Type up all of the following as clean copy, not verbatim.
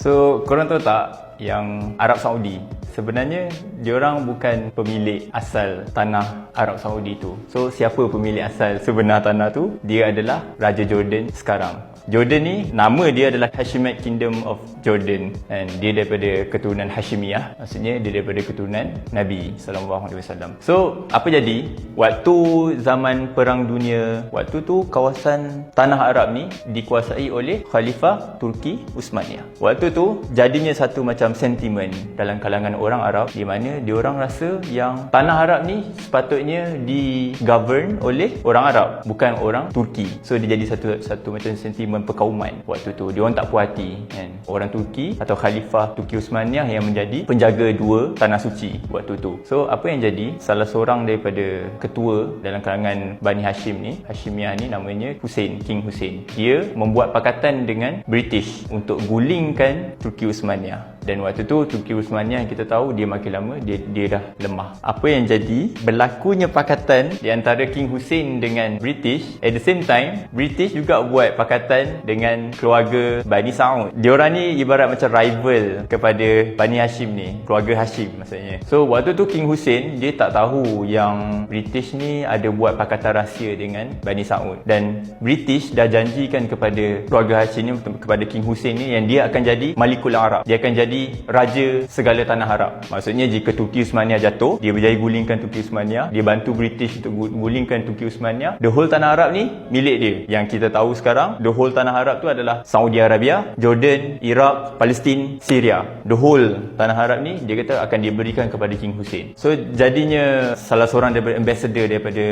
So, korang tahu tak yang Arab Saudi sebenarnya diorang bukan pemilik asal tanah Arab Saudi tu. So, siapa pemilik asal sebenar tanah tu? Dia adalah Raja Jordan sekarang. Jordan ni, nama dia adalah Hashemite Kingdom of Jordan, and dia daripada keturunan Hashimiyah. Maksudnya dia daripada keturunan Nabi SAW. So, apa jadi? Waktu zaman Perang Dunia, waktu tu kawasan tanah Arab ni dikuasai oleh Khalifah Turki Uthmaniyah. Waktu tu jadinya satu macam sentimen dalam kalangan orang Arab, di mana diorang rasa yang tanah Arab ni sepatutnya di-govern oleh orang Arab, bukan orang Turki. So, dia jadi satu macam sentimen perkauman waktu tu. Diorang tak puas hati kan, orang Turki atau Khalifah Turki Uthmaniyah yang menjadi penjaga dua tanah suci waktu tu. So apa yang jadi, salah seorang daripada ketua dalam kalangan Bani Hashim ni, Hashimiyah ni, namanya Hussein, King Hussein. Dia membuat pakatan dengan British untuk gulingkan Turki Uthmaniyah. Dan waktu tu Turki Uthmaniyah yang kita tahu dia makin lama dia dah lemah. Apa yang jadi, berlakunya pakatan di antara King Hussein dengan British. At the same time, British juga buat pakatan dengan keluarga Bani Saud. Diorang ni ibarat macam rival kepada Bani Hashim ni, keluarga Hashim maksudnya. So waktu tu King Hussein dia tak tahu yang British ni ada buat pakatan rahsia dengan Bani Saud. Dan British dah janjikan kepada keluarga Hashim ni, kepada King Hussein ni, yang dia akan jadi Malikul Arab. Dia akan jadi raja segala tanah Arab. Maksudnya jika Turki Uthmaniyah jatuh, dia berjaya gulingkan Turki Uthmaniyah, dia bantu British untuk gulingkan Turki Uthmaniyah, the whole tanah Arab ni milik dia. Yang kita tahu sekarang, the whole tanah Arab tu adalah Saudi Arabia, Jordan, Iraq, Palestin, Syria. The whole tanah Arab ni dia kata akan diberikan kepada King Hussein. So jadinya salah seorang daripada ambassador daripada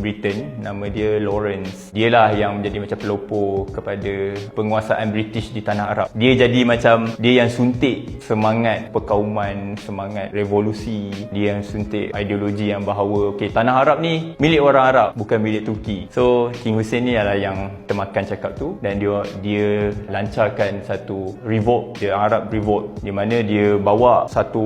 Britain, nama dia Lawrence, dialah yang menjadi macam pelopor kepada penguasaan British di tanah Arab. Dia jadi macam dia yang suntik semangat perkauman, semangat revolusi. Dia yang suntik ideologi yang bahawa tanah Arab ni milik orang Arab, bukan milik Turki. So King Hussein ni adalah yang termakan cakap tu, dan dia lancarkan satu revolt, dia Arab Revolt, di mana dia bawa satu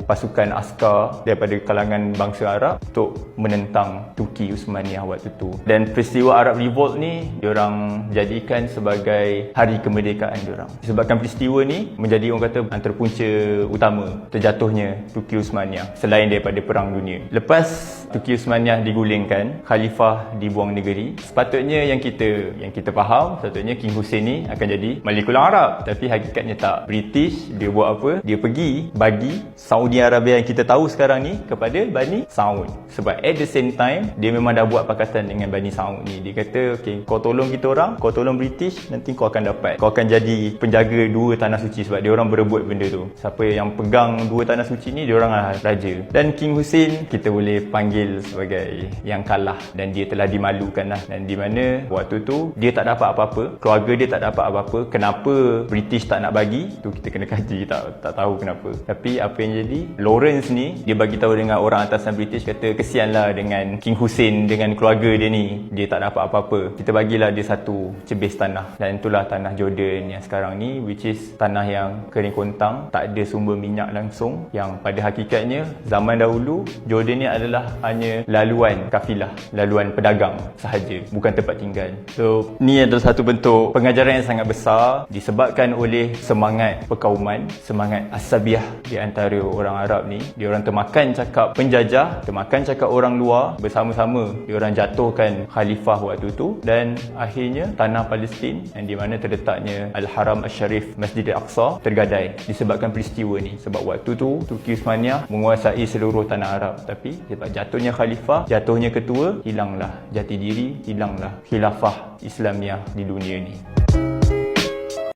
pasukan askar daripada kalangan bangsa Arab untuk menentang Turki Uthmaniyah waktu tu. Dan peristiwa Arab Revolt ni diorang jadikan sebagai hari kemerdekaan diorang. Disebabkan peristiwa ni menjadi, orang kata, antara punca utama terjatuhnya Turki Uthmaniyah selain daripada Perang Dunia. Lepas Turki Uthmaniyah digulingkan, Khalifah dibuang negeri, sepatutnya yang kita faham, sepatutnya King Hussein ni akan jadi Malikul Arab. Tapi hakikatnya tak. British dia buat apa? Dia pergi bagi Saudi Arabia yang kita tahu sekarang ni kepada Bani Saud. Sebab at the same time dia memang dah buat pakatan dengan Bani Saud ni. Dia kata, kau tolong kita orang, kau tolong British, nanti kau akan dapat, kau akan jadi penjaga dua tanah suci. Sebab dia orang berebut benda tu. Siapa yang pegang dua tanah suci ni, dia orang lah raja. Dan King Hussein kita boleh panggil sebagai yang kalah, dan dia telah dimalukan lah. Dan di mana waktu tu dia tak dapat apa-apa, keluarga dia tak dapat apa-apa. Kenapa British tak nak bagi tu kita kena kaji, tak tahu kenapa. Tapi apa yang jadi, Lawrence ni dia bagi tahu dengan orang atasan British, kata kesianlah dengan King Hussein dengan keluarga dia ni, dia tak dapat apa-apa, kita bagilah dia satu cebis tanah. Dan itulah tanah Jordan yang sekarang ni, which is tanah yang kering kontang, tak ada sumber minyak langsung, yang pada hakikatnya zaman dahulu Jordan ni adalah hanya laluan kafilah, laluan pedagang sahaja, bukan tempat tinggal. So ni adalah satu bentuk pengajaran yang sangat besar disebabkan oleh semangat perkauman, semangat asabiah di antara orang Arab ni. Diorang termakan cakap penjajah, termakan cakap orang luar, bersama-sama diorang jatuhkan khalifah waktu tu, dan akhirnya tanah Palestin yang di mana terletaknya Al-Haram Al-Sharif, Masjid Al-Aqsa, tergadai disebabkan peristiwa ni. Sebab waktu tu Turki Uthmaniyah menguasai seluruh tanah Arab, tapi sebab jatuhnya khalifah, jatuhnya ketua, hilanglah jati diri, hilanglah khilafah Islamiah di dunia ni.